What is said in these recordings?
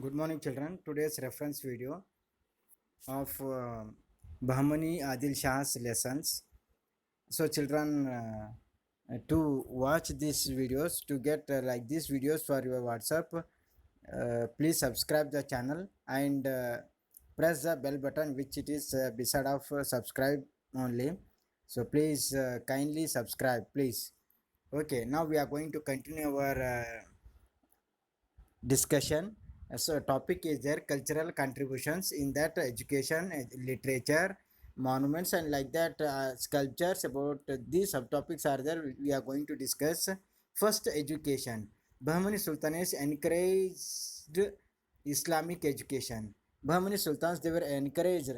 Good morning, children. Today's reference video of Bahmani Adil Shah's lessons. So, children, to watch these videos, to get like these videos for your WhatsApp, please subscribe the channel and press the bell button, which it is beside of subscribe only. So, please kindly subscribe, please. Okay, now we are going to continue our discussion. So topic is there cultural contributions in that education, literature, monuments and like that sculptures. About these subtopics are there we are going to discuss. First, education. Bahmani Sultanates encouraged Islamic education. Bahmani Sultans, they were encouraged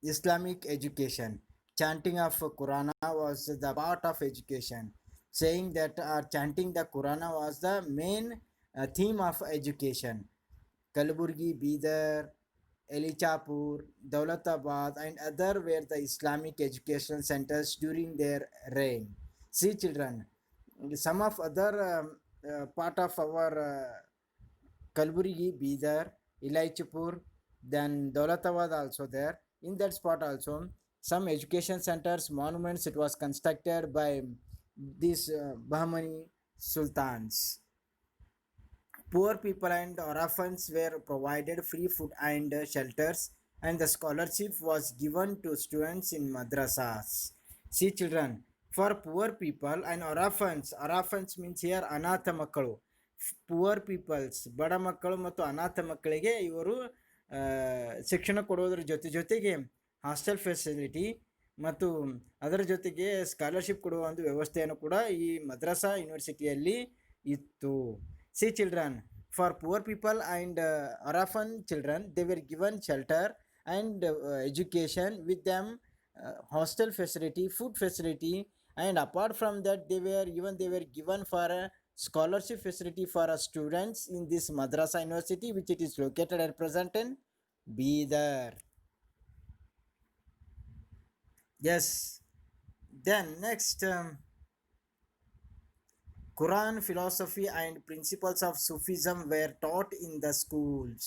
Islamic education. Chanting of Qurana was the part of education. Saying that chanting the Qurana was the main theme of education. Kalaburgi, Bidar, Elichapur, Daulatabad, and other were the Islamic education centers during their reign. See, children, some of other part of our Kalburgi, Bidar, Ilaichipur, then Daulatabad also there. In that spot also, some education centers, monuments, it was constructed by these Bahmani sultans. Poor people and orphans were provided free food and shelters, and the scholarship was given to students in madrasas. See, children, for poor people and orphans means here ಅನಾಥ ಮಕ್ಕಳು. Poor people's ಬಡ ಮಕ್ಕಳು ಮತ್ತು ಅನಾಥ ಮಕ್ಕಳಿಗೆ ಇವರು ಶಿಕ್ಷಣ ಕೊಡುವುದರ ಜೊತೆಗೆ ಹಾಸ್ಟೆಲ್ ಫೆಸಿಲಿಟಿ ಮತ್ತು ಅದರ ಜೊತೆಗೆ ಸ್ಕಾಲರ್ಶಿಪ್ ಕೊಡುವ ಒಂದು ವ್ಯವಸ್ಥೆಯನ್ನು ಕೂಡ ಈ ಮದ್ರಸಾ ಯೂನಿವರ್ಸಿಟಿಯಲ್ಲಿ ಇತ್ತು. See, children, for poor people and orphan children, they were given shelter and education with them, hostel facility, food facility, and apart from that, they were given for a scholarship facility for students in this madrasa university, which it is located at present in Bidar. Yes. Then next. Quran philosophy and principles of Sufism were taught in the schools.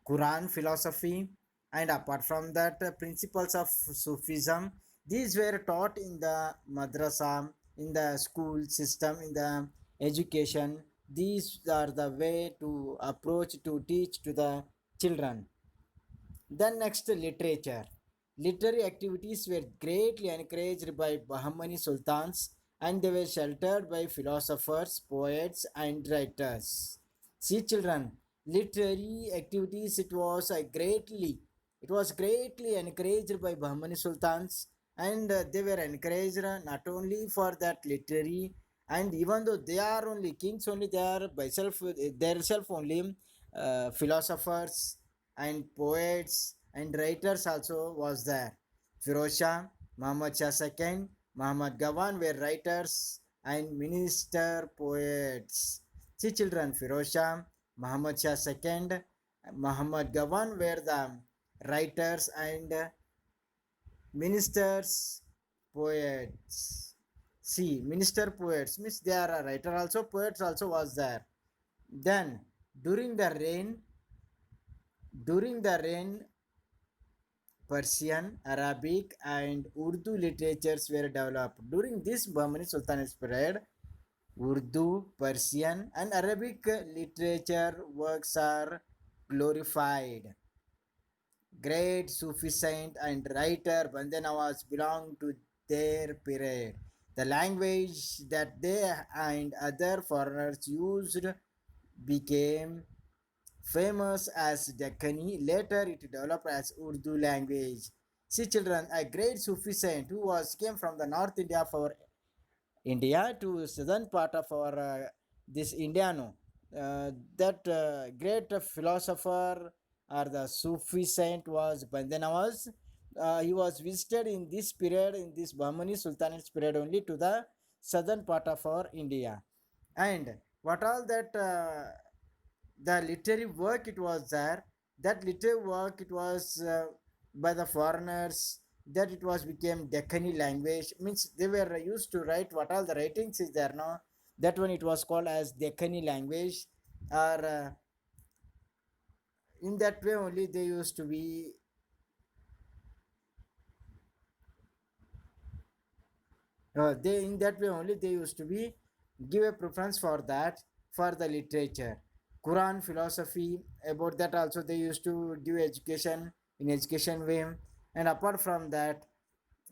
Quran philosophy and apart from that principles of Sufism, these were taught in the madrasa, in the school system, in the education. These are the way to approach to teach to the children. Then next, literature. Literary activities were greatly encouraged by Bahmani sultans and they were sheltered by philosophers, poets and writers. See, children, literary activities it was greatly encouraged by Bahmani sultans, and they were encouraged not only for that literary, and even though they are only kings only, they are by self their self only philosophers and poets and writers also was there. Firoz Shah, Muhammad Shah II, Muhammad Gawan were writers and minister poets. See, children, Firoz Shah, Muhammad Shah II, Muhammad Gawan were the writers and ministers poets. See, minister poets means they are a writer also, poets also was there. Then during the reign, Persian, Arabic, and Urdu literatures were developed. During this Bahmani Sultanate period, Urdu, Persian, and Arabic literature works are glorified. Great Sufi saint and writer Bande Nawaz belonged to their period. The language that they and other foreigners used became famous as Deccani. Later, it developed as Urdu language. See, children, a great Sufi saint who came from the North India of our India to southern part of our this Indiano. That great philosopher or the Sufi saint was Bandanawaz. He was visited in this period, in this Bahmani Sultanate period only to the southern part of our India. And what all that the literary work it was there, that literary work it was by the foreigners, that it was became Deccani language, means they were used to write what all the writings is there now, that one it was called as Deccani language. or in that way only they used to be they in that way only they used to be give a preference for that, for the literature, Quran philosophy. About that also they used to give education in education way. And apart from that,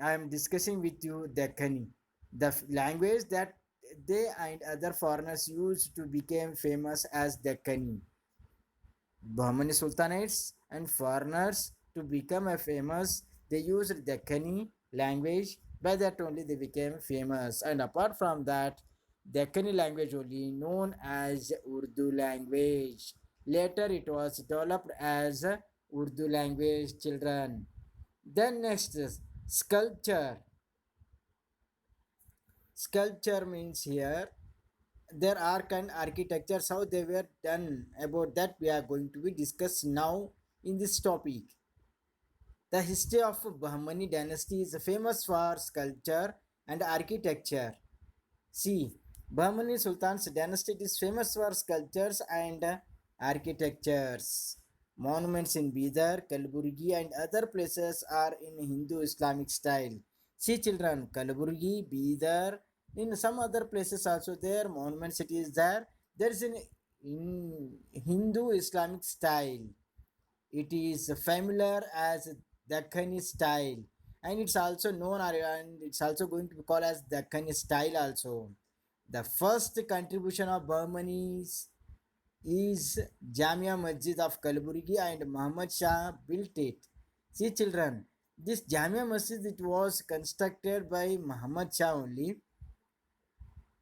I am discussing with you Deccani, the language that they and other foreigners used to become famous as Deccani. Bahmani Sultanates and foreigners to become a famous, they used Deccani language. By that only they became famous. And apart from that, Deccani language only known as Urdu language. Later it was developed as Urdu language, children. Then next is sculpture. Sculpture means here there are kind architectures how they were done. About that we are going to be discussed now in this topic. The history of Bahmani dynasty is famous for sculpture and architecture. See, Bahmani Sultan's dynasty is famous for sculptures and architectures. Monuments in Bidar, Kalburgi, and other places are in Hindu Islamic style. See, children, Kalburgi, Bidar, in some other places also there, monument city is there. There is in Hindu Islamic style. It is familiar as Dakhani style, and it's also known and it's also going to be called as Dakhani style also. The first contribution of Bahmanis is Jamia Masjid of Kalburgi, and Muhammad Shah built it. See, children, this Jamia Masjid it was constructed by Muhammad Shah only,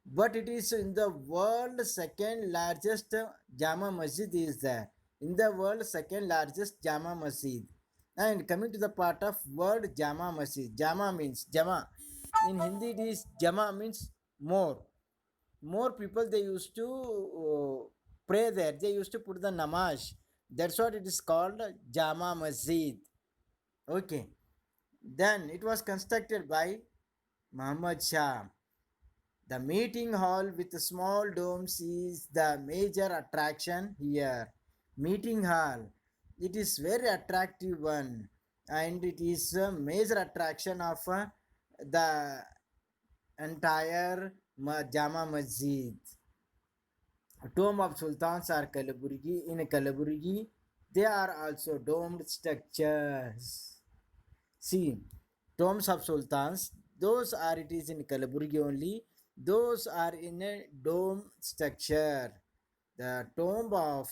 but it is in the world second largest Jama Masjid is there. In the world second largest Jama Masjid. And coming to the part of word Jama Masjid. Jama means Jama. In Hindi it is Jama means more. More people they used to pray there. They used to put the namaz. That's what it is called Jama Masjid. Okay. Then it was constructed by Muhammad Shah. The meeting hall with small domes is the major attraction here. Meeting hall. It is very attractive one, and it is a major attraction of the entire Jama Masjid. Tomb of Sultans are Kalaburgi. In Kalaburgi, they are also domed structures. See, tombs of sultans, those are it is in Kalaburgi only. Those are in a dome structure. The tomb of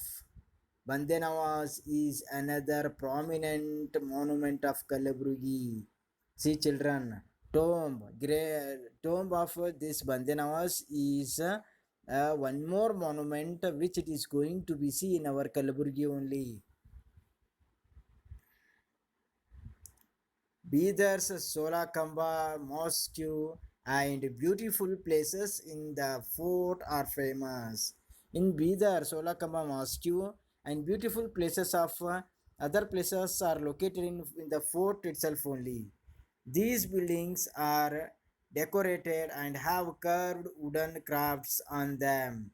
Bande Nawaz is another prominent monument of Kalaburgi. See, children, tomb of this Bande Nawaz is one more monument which it is going to be seen in our Kalaburgi only. Bidar's Solakamba Mosque and beautiful places in the fort are famous. In Bidar, Solakamba Mosque and beautiful places of other places are located in the fort itself only. These buildings are decorated and have carved wooden crafts on them.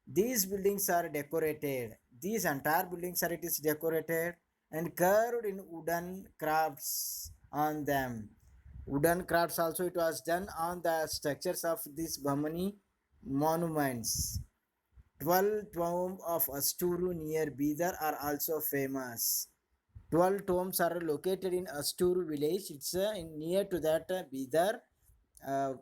These buildings are decorated. These entire buildings are it is decorated and carved in wooden crafts on them. Wooden crafts also it was done on the structures of these Bahmani monuments. 12 tombs of Asturu near Bidar are also famous. 12 tombs are located in Asturu village. It's near to that Bidar. Uh,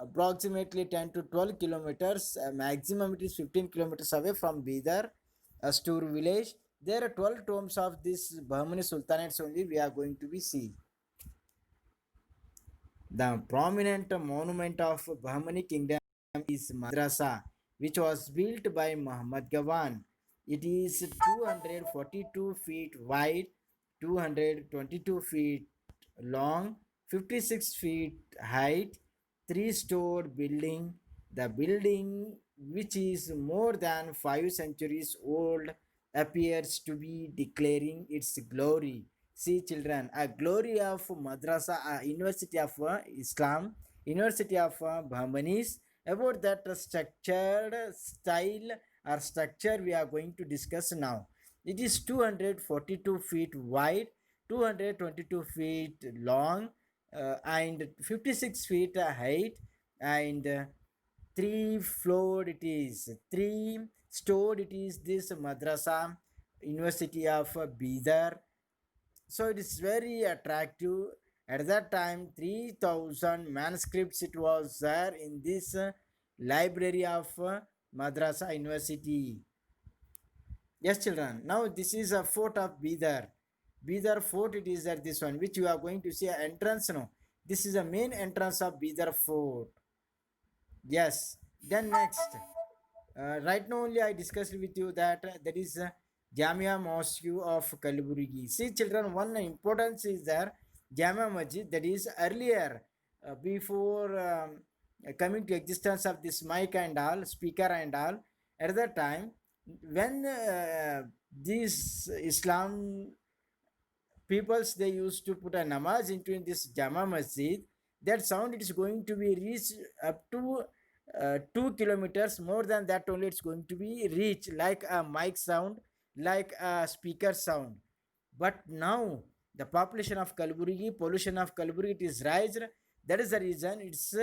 Approximately 10 to 12 kilometers. Maximum it is 15 kilometers away from Bidar, Asturu village. There are 12 tombs of this Bahmani Sultanates only we are going to be see. The prominent monument of Bahmani kingdom is Madrasa, which was built by Muhammad Gawan. It is 242 feet wide, 222 feet long, 56 feet height, three-story building. The building, which is more than 5 centuries old, appears to be declaring its glory. See, children, a glory of Madrasa, a University of Islam, University of Bahmanis, about that structured style or structure we are going to discuss now. It is 242 feet wide, 222 feet long, and 56 feet height, and three floored it is, three stored it is, this madrasa, University of Bidar. So it is very attractive. At that time, 3000 manuscripts it was there in this library of Madrasa University. Yes, children. Now this is a fort of Bidar. Bidar fort it is at this one, which you are going to see an entrance. No, this is the main entrance of Bidar fort. Yes. Then next, right now only I discussed with you that that is Jamia Mosque of Kalaburgi. See, children, one importance is there. Jamia Masjid, that is earlier, before coming to existence of this mic and all, speaker and all, at that time, when this Islam peoples they used to put a namaz into this Jama Masjid, that sound it is going to be reached up to 2 kilometers. More than that only it's going to be reached, like a mic sound, like a speaker sound. But now the population of Kalburgi, pollution of Kalburgi, it is raised. That is the reason it's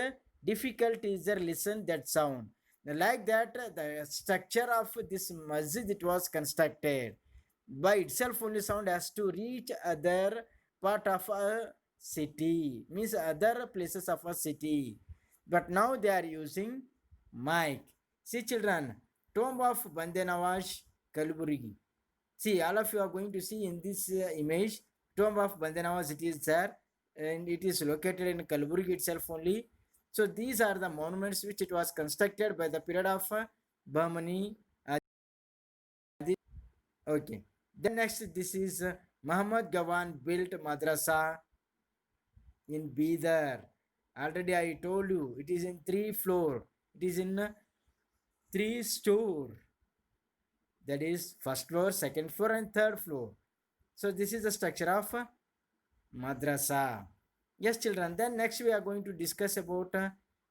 difficult is there listen that sound. Like that, the structure of this masjid it was constructed. By itself only sound has to reach other part of a city, means other places of a city. But now they are using mic. See, children, tomb of Bande Nawaz Kalburgi. See, all of you are going to see in this image, tomb of Bande Nawaz, it is there, and it is located in Kalburgi itself only. So these are the monuments which it was constructed by the period of Bahmani. Okay. Then next, this is Muhammad Gawan built madrasa in Bidar. Already I told you, it is in 3 floor. It is in 3 store. That is first floor, second floor, and third floor. So this is the structure of madrasa. Yes, children. Then next we are going to discuss about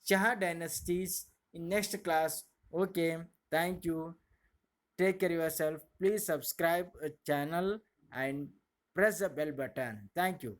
Shah dynasties in next class. Okay. Thank you. Take care of yourself. Please subscribe a channel and press the bell button. Thank you.